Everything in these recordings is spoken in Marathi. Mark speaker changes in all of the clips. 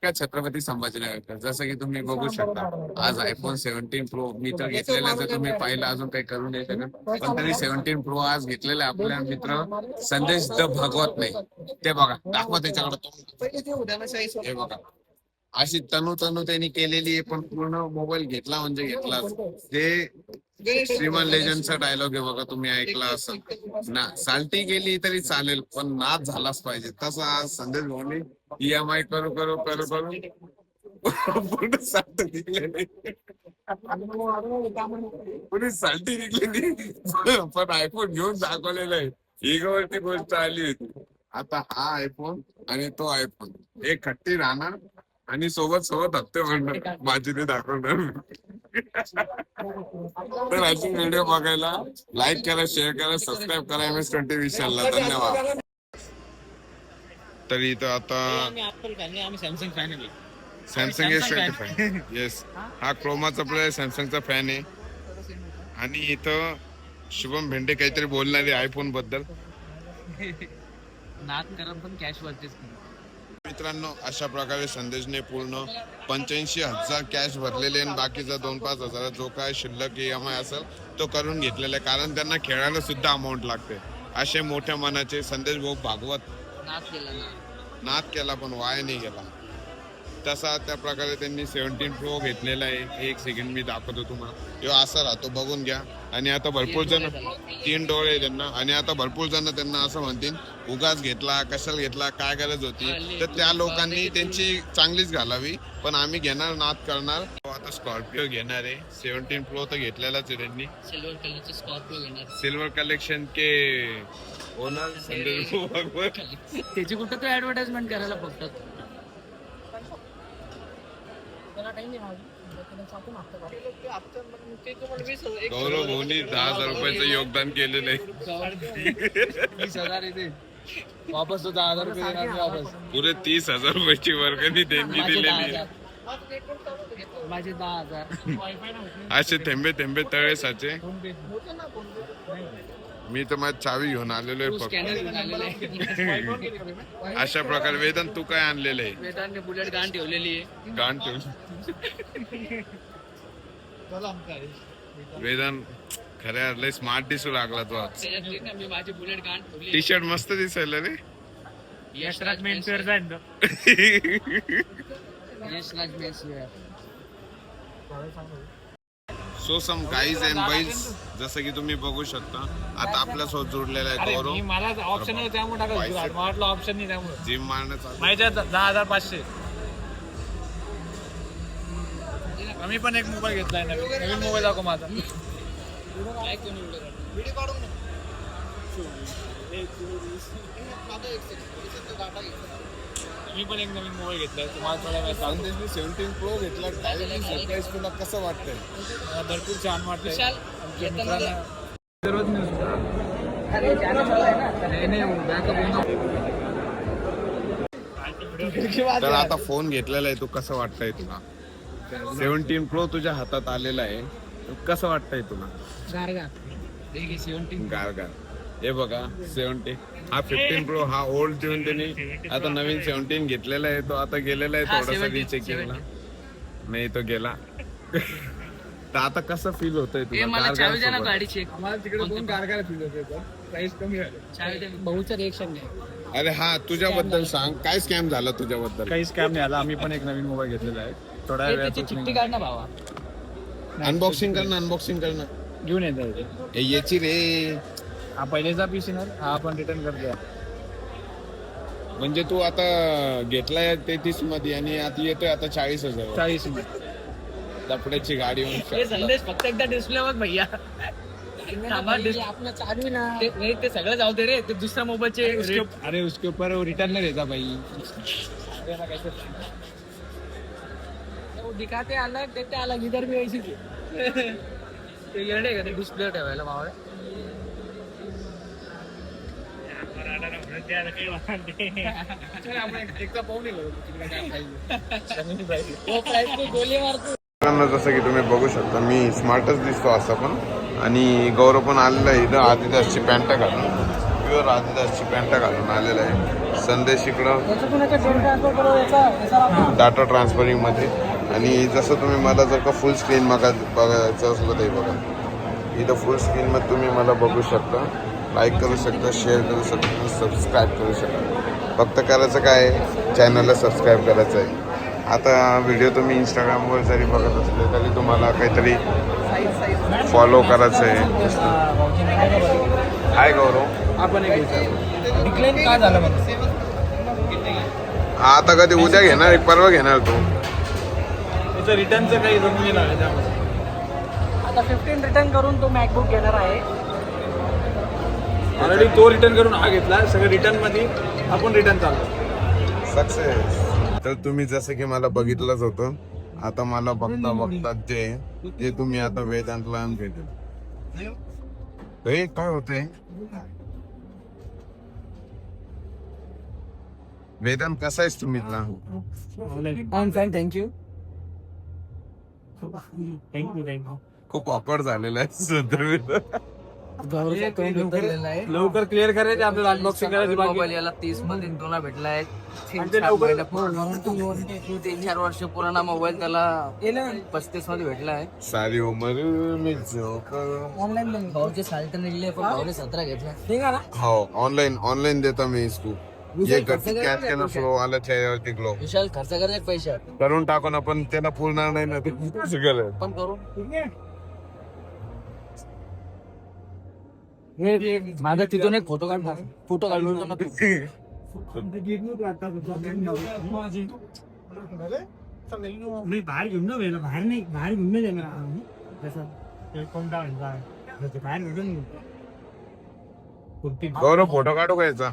Speaker 1: का छत्रपती संभाजीनगर जसं की तुम्ही बघू शकता आज आयफोन 17 प्रो मी तर घेतलेला तर तुम्ही पाहिलं अजून काही करू नाही शकत पण तरी 17 प्रो आज घेतलेला आपल्या मित्र संदेश द भागवत नाही ते बघा दाखवा त्याच्याकडे हे बघा अशी तनु तनु त्यांनी केलेली आहे पण पूर्ण मोबाईल घेतला म्हणजे घेतला ते श्रीमान लेजंडचा डायलॉग आहे बघा तुम्ही ऐकला असं ना साल्टी गेली तरी चालेल पण नाच झालाच पाहिजे तसा आज संदेश भाऊनी EMI करू करू करू करू पूर्ण साल्ट निघले नाही पुढे साल्टी निघली पण आयफोन घेऊन दाखवलेला आहे इगोवरती गोष्ट आली होती आता हा आयफोन आणि तो आयफोन एक खट्टी राहणार आणि सोबत सोबत हप्ते म्हणणार माझीने दाखवणार तर अशी व्हिडिओ बघायला लाईक करा शेअर करा सबस्क्राईब करा MS20 विशालला धन्यवाद तर इथं आता
Speaker 2: आम्ही सॅमसंग फॅन आहे
Speaker 1: सॅमसंग S25 येस हा क्रोमाचा प्लेअर सॅमसंगचा फॅन आहे आणि इथं शुभम भेंडे काहीतरी बोलणारे आयफोन बद्दल
Speaker 2: नाद करत पण कॅश वरतीच
Speaker 1: मित्रांनो अशा प्रकारे संदेशने पूर्ण 85,000 कॅश भरलेले आणि बाकीचा 2-5 हजार जो काय शिल्लक EMI असेल तो करून घेतलेला आहे कारण त्यांना खेळायला सुद्धा अमाऊंट लागते असे मोठ्या मनाचे संदेश भाऊ भागवत नाद केला पण वाया नाही गेला तसा त्या प्रकारे त्यांनी 17 प्रो घेतलेला आहे एक सेकंड मी दाखवतो तुम्हाला तो असा राहतो बघून घ्या आणि आता भरपूर जण 3 डोळे आहे त्यांना आणि आता भरपूर जण त्यांना असं म्हणतील उगाच घेतला कशाला घेतला काय गरज होती तर त्या लोकांनी त्यांची चांगलीच घालावी पण आम्ही घेणार नाद करणार आता स्कॉर्पिओ घेणार आहे 17 प्रो तर घेतलेलाच आहे त्यांनी
Speaker 2: सिल्वर कलरचे स्कॉर्पिओ घेणार
Speaker 1: सिल्वर कलेक्शन के ओनर संदेश भागवत
Speaker 2: त्याची कुठं तो ऍडव्हर्टाइजमेंट करायला फक्त
Speaker 1: गौरव भाऊनी 10,000 रुपयाचं योगदान केलेलं आहे
Speaker 2: 20,000 येते वापस तो 10,000 रुपये देणार मी वापस
Speaker 1: पुरे 30,000 रुपयाची वर्गणी देणगी दिलेली आहे
Speaker 2: माझे 10,000
Speaker 1: असे थेंबे थेंबे तळे साचे मी तर माझी चावी घेऊन आलेलो आहे फक्त अशा प्रकारे वेदन तू काय आणलेलं आहे
Speaker 2: वेदांनी बुलेट गाण ठेवलेली आहे
Speaker 1: गाण ठेवली वेदन खऱ्या लय स्मार्ट दिसू लागला तो आज
Speaker 2: मी माझी बुलेट गाण ठेवली
Speaker 1: टी शर्ट मस्त दिसायला रे
Speaker 2: Yashraj menswear join Yashraj menswear
Speaker 1: so some guys and boys जसं की तुम्ही बघू शकता आता आपल्या सोबत जोडलेला आहे गौरव
Speaker 2: मला ऑप्शन त्यामुळे टाकायचं म्हटलं ऑप्शन नाही त्यामुळे
Speaker 1: जिम मारण्याचा
Speaker 2: माझ्या 10,500 आम्ही पण एक मोबाईल घेतलाय नवीन मोबाईल दाखव माझा मी पण एक नवीन मोबाईल घेतलाय तुम्हाला थोडा वेळ सांगतो
Speaker 1: 17 प्रो घेतला सरप्राईज तुला कसं वाटतंय
Speaker 2: भरपूर छान वाटतंय
Speaker 1: तर आता फोन घेतलेला आहे तू कसं वाटतंय तुला 17 प्रो तुझ्या हातात आलेला आहे कसं वाटतंय तुला गार गार हे बघा 17 हा 15 प्रो हा ओल्ड ठेवून त्यांनी आता नवीन 17 घेतलेला आहे तो आता गेलेला आहे थोडासा रिचेक केला नाही तो गेला तर आता कसं फील होतंय तुला
Speaker 2: गाडीची बहुचं रिएक्शन नाही
Speaker 1: अरे हा तुझ्याबद्दल सांग काय स्कॅम झाला तुझ्याबद्दल
Speaker 3: काही स्कॅम नाही आला आम्ही पण एक नवीन मोबाईल घेतलेला आहे थोडा वेळ
Speaker 2: चिठ्ठी काढ ना भावा
Speaker 1: अनबॉक्सिंग करणं
Speaker 3: घेऊन येतात
Speaker 1: याची रे
Speaker 3: हा पहिलेचा पीस ना हा आपण रिटर्न करतो
Speaker 1: म्हणजे तू आता घेतलाय 33 मध्ये आणि आता येतोय आता 40,000
Speaker 3: 40
Speaker 1: लपड्याची गाडी
Speaker 2: संदेश फक्त एकदा डिस्प्ले वर भैया आपलं चालू ना ते सगळं जाऊ दे रे ते दुसऱ्या मोबाईलचे
Speaker 3: अरे उसके ऊपर रिटर्न नहीं देता भाई
Speaker 2: वो दिखाते अलग देते अलग इधर भी वैसी ते येडे का ते डिस्प्ले ठेवायला मावळे
Speaker 1: जसं की तुम्ही बघू शकता मी स्मार्टच दिसतो असं पण आणि गौरव पण आलेला आहे इथं आदिदासची पॅन्ट घालून प्युअर आदिदासची पॅन्ट घालून आलेला आहे संदेश इकडं
Speaker 2: याच्यातून याचा डेट ट्रान्सफर करू याचा
Speaker 1: डाटा ट्रान्सफरिंगमध्ये. आणि जसं तुम्ही मला जर का फुल स्क्रीन मागा बघायचं असलं तरी बघा, इथं फुल स्क्रीनमध्ये तुम्ही मला बघू शकता, लाईक करू शकता, शेअर करू शकता, सबस्क्राईब करू शकता. फक्त करायचं काय आहे, चॅनलला सबस्क्राईब करायचं आहे. आता व्हिडिओ तुम्ही इंस्टाग्रामवर जरी बघत असले तरी तुम्हाला काहीतरी फॉलो करायचं आहे. हाय गौरव,
Speaker 3: आपण एक विचार
Speaker 2: डिक्लाइन काय झालं म्हणजे
Speaker 1: आता कधी उद्या घेणार एक परवा घेणार तू?
Speaker 3: त्याचं रिटर्नचं काही जमून गेलं आहे त्यामध्ये.
Speaker 2: आता 15 रिटर्न करून तो मॅकबुक घेणार आहे.
Speaker 3: ऑलरेडी तो रिटर्न करून हा घेतला, सगळं रिटर्नमध्ये आपण रिटर्न चाललो.
Speaker 1: सक्सेस. तर तुम्ही जसं की मला बघितलंच होतं, आता मला बघता बघता ते तुम्ही आता वेदांतला भेटेल. हे काय होतंय वेदांत, कसा आहेस तुम्ही?
Speaker 2: थँक्यू.
Speaker 1: खूप ऑकवर्ड झालेला आहे सध्या.
Speaker 3: लवकर क्लिअर करायचे, आपल्याला अनबॉक्सिंग करायची बाकी.
Speaker 2: मोबाईल याला 30 मध्ये तुला भेटलाय.
Speaker 3: आणि ते लवकर-
Speaker 2: 3-4 वर्ष पुराणा मोबाईल त्याला 35 मध्ये भेटलाय.
Speaker 1: सारी उमर मी
Speaker 2: ऑनलाईन भाऊचे साल तर निघले पण भाऊने 17 घेतला.
Speaker 1: हो, ऑनलाइन देता मी इसको. ये गट्टी कॅच केला फ्लो आला चेहऱ्यावरती ग्लो
Speaker 2: विशाल खर्च करायचे पैसे
Speaker 1: करून टाकून आपण त्याला पुरणार नाही ना ते सगळं.
Speaker 2: पण करू. माझा तिथून एक फोटो काढ, फोटो काढून
Speaker 4: मी बाहेर घेऊन ना बाहेर नाही बाहेर घेऊन नाही देणार कोणता बाहेर घेऊन
Speaker 1: गौरव फोटो काढू का याचा?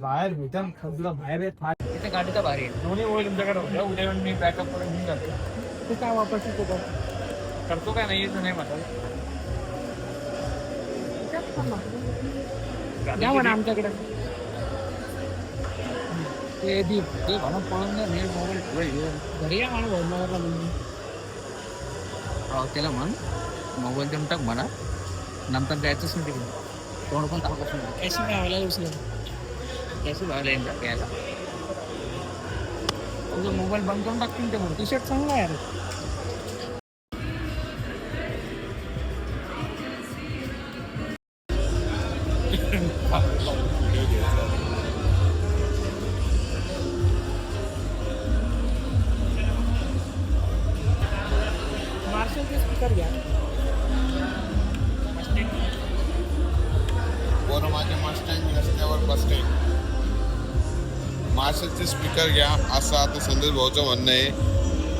Speaker 4: बाहेर भेटन तुला बाहेर
Speaker 2: तिथे गाडीचा भारी आहे.
Speaker 3: दोन्ही मोबाईल तुमच्याकडे होत्या, उद्या येऊन मी बॅकअप करून घेऊन जातो.
Speaker 4: तू काय वापस
Speaker 3: करतो काय नाही, येत नाही मला.
Speaker 4: द्या म्हणा आमच्याकडे
Speaker 2: ते दीप ते म्हणून पळून नाही मोबाईल
Speaker 4: घरी या म्हणा भरणारला म्हणजे
Speaker 2: त्याला म्हण मोबाईल देऊन टाक म्हणा, नंतर द्यायचंच नाही तिकडे. तोंड पण टाकायचं नाही.
Speaker 4: कॅशी मिळायला दुसरं
Speaker 2: कॅशी भावला येईल घ्यायला.
Speaker 4: तुझा मोबाईल बंद करून टाकतील ते टी शर्ट चांगला आहे यार. मार्शलचे स्पीकर घ्या.
Speaker 1: बरं, माझे मस्टँग रस्त्यावर बस स्टँड मार्शलचे स्पीकर घ्या असं आता संदेश भाऊचं म्हणणं आहे.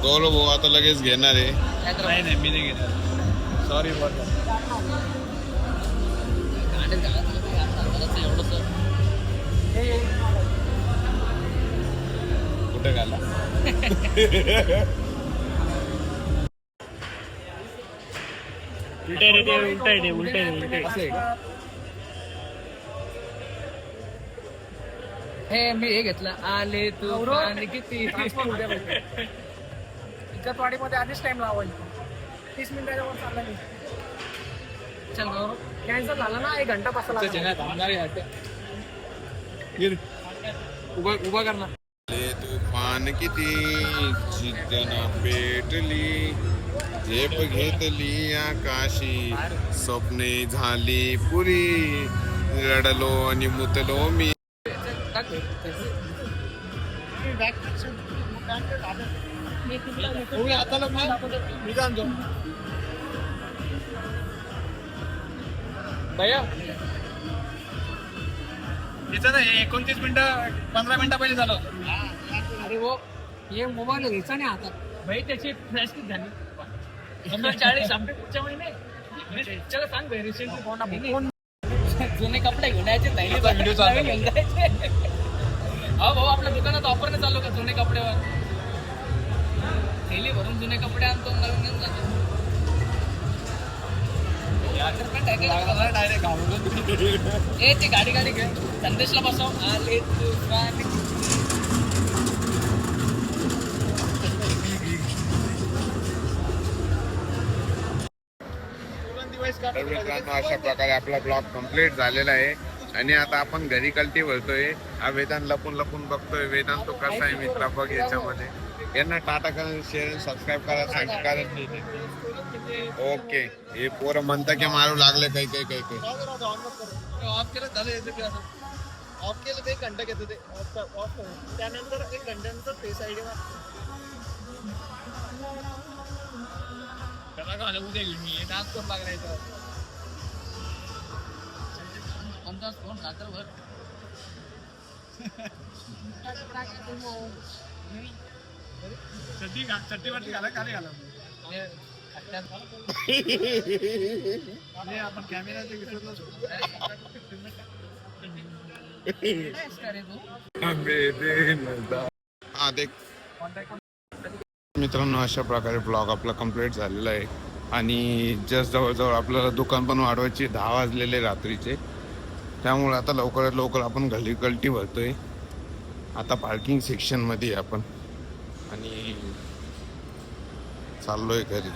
Speaker 1: गौरव भाऊ आता लगेच घेणार आहे.
Speaker 3: नाही नाही, मी नाही घेणार, सॉरी.
Speaker 1: कुठे घाला?
Speaker 4: उलटे
Speaker 2: हे मी हे घेतलं आले तू आणि किती
Speaker 4: वाडीमध्ये आधीच टाइम लावायला 30 मिनिटाच्या वर चालला नाही.
Speaker 2: चल गौरव.
Speaker 4: कॅन्सल झाला ना 1 घंटा बसला.
Speaker 3: उभा करणार.
Speaker 1: ले तूफान किती जिद्दना पेटली, झेप घेतली आकाशी, स्वप्ने झाली पुरी, रडलो आणि मुतलो मी.
Speaker 3: भैया तिचं ना 29 मिनिटं 15 मिनिटं पहिले झालं.
Speaker 4: अरे वो ये मोबाईल घ्यायचा नाही आता भाई, त्याची प्लॅस्टिक झाली
Speaker 2: 40 आमच्या पुढच्या महिने. चला सांग भाई रिसेंटली
Speaker 4: फोन
Speaker 2: जुने कपडे घेऊन यायचे
Speaker 3: व्हिडिओ चालू आहे.
Speaker 2: घेऊन जायचे. हा भाऊ आपल्या दुकानात ऑफर नाही चालू का जुने कपड्यावर? थैली भरून जुने कपडे आणतो नवीन घेऊन जातो. ए ती गाडी घे संदेशला बसव. आले तूफान.
Speaker 1: तर मित्रांनो, अशा प्रकारे आपला ब्लॉग कम्प्लीट झालेला आहे आणि आता आपण घरी कल्टी भरतोय. हा वेदांत लपून लपून बघतोय. वेदांत तो कसा आहे मित्रा बघ याच्यामध्ये. यांना टाटा करा, शेअर, सबस्क्राईब करा सांग कारण ओके. हे पोरं म्हणता की मारू लागले काही काही काही काही.
Speaker 2: ऑफ केलं झालं येतं की असं ऑफ केलं ते 1 घंटा घेतो ते ऑफ त्यानंतर 1 घंट्यानंतर फेस आयडी त्याला का आलं उद्या घेऊन मी डान्स करून लागलायचं आमचा फोन खातर भर
Speaker 3: चट्टीवरती घाला खाली घाला आपण कॅमेराचे विसरलो.
Speaker 1: हा देख मित्रांनो, अशा प्रकारे ब्लॉग आपला कम्प्लीट झालेला आहे. आणि जस्ट जवळजवळ आपल्याला दुकान पण वाढवायची 10 वाजलेले रात्रीचे. त्यामुळे आता लवकरात लवकर आपण घरी कल्टी भरतोय. आता पार्किंग सेक्शनमध्ये आपण आणि चाललोय घरी.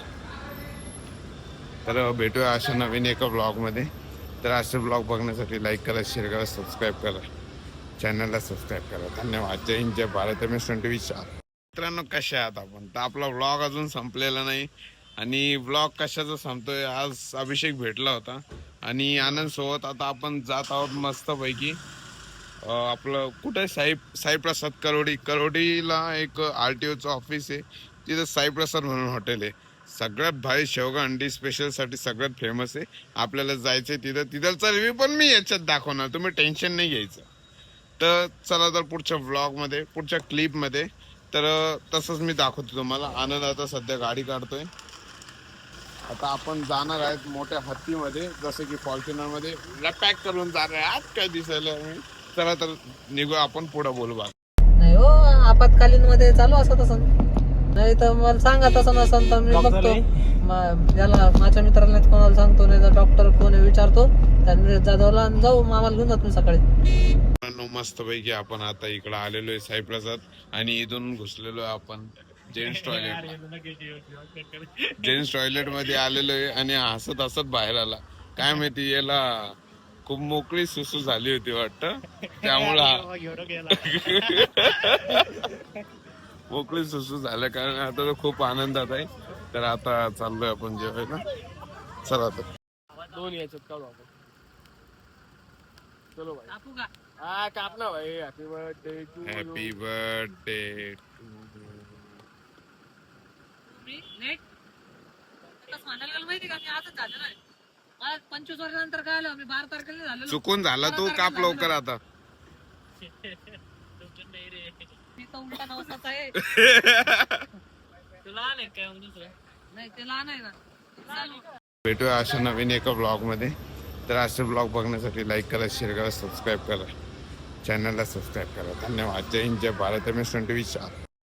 Speaker 1: तर भेटूया अशा नवीन एका ब्लॉगमध्ये. तर असे ब्लॉग बघण्यासाठी लाईक करा, शेअर करा, सबस्क्राईब करा, चॅनलला सबस्क्राईब करा. धन्यवाद. जय हिंद, जय भारत. MS24. मित्रांनो कसे आहात आपण? तर आपला ब्लॉग अजून संपलेला नाही. आणि ब्लॉग कशाचा संपतोय, आज अभिषेक भेटला होता आणि आनंद सोबत आता आपण जात आहोत मस्तपैकी. आपलं कुठे साईप्रसाद करोडीला एक RTOचं ऑफिस आहे. तिथं साईप्रसाद म्हणून हॉटेल आहे. सगळ्यात भारी शेवगा अंडी स्पेशलसाठी सगळ्यात फेमस आहे. आपल्याला जायचंय तिथलचा रिव्ह्यू पण मी याच्यात दाखवणार, तुम्ही टेन्शन नाही घ्यायचं. तर चला तर पुढच्या व्लॉगमध्ये, पुढच्या क्लिपमध्ये तर तसंच मी दाखवतो तुम्हाला. आनंद आता सध्या गाडी काढतोय. आता आपण जाणार आहेत मोठ्या हत्तीमध्ये, जसं की फॉर्च्युनरमध्ये पॅक करून जाणार आहे. आज काय दिसायला मी. चला तर निघू आपण पुढे बोलू.
Speaker 2: नाही हो, आपत्कालीन मध्ये चालू असं तसं नाही तर मला सांगा तसं नसेल तर मी बघतो याला माझ्या मित्राला कोणाला सांगतो, नाही तर डॉक्टर कोण आहे विचारतो त्यांनी जाधवला जाऊ. मामाला घेऊन जातो मी सकाळी.
Speaker 1: मस्त पैकी आपण आता इकडे आलेलो आहे साईप्रसाद आणि इथून घुसलेलो आहे आपण जेंट्स टॉयलेट मध्ये आलेलो आहे. आणि हसत हसत बाहेर आला. काय माहिती याला खूप मोकळी सुसू झाली होती वाटतं, त्यामुळं मोकळी सुसू झालं. कारण आता तो खूप आनंदात आहे. तर आता चाललोय आपण जेवायला. चला तर
Speaker 3: दोन याच्यात काढू आपण. चलो भाई. हा काप ना भाई. Happy birthday to
Speaker 1: happy birthday.
Speaker 2: माहिती का मी आजच झालं नाही. मला 25 वर्षानंतर काय आलं, मी 12 तारखेला झालेलो.
Speaker 1: चुकून झाला तू, काप लवकर आता.
Speaker 2: मी तर उलटा नवसाचा आहे. तुला लहान आहे काय दुसरं? नाही ते लहान आहे ना.
Speaker 1: भेटूया अशा नवीन एका ब्लॉगमध्ये. तर असे ब्लॉग बघण्यासाठी लाईक करा, शेअर करा, सबस्क्राईब करा, चॅनलला सबस्क्राईब करा. धन्यवाद. जय हिंद, जय भारत. MS24.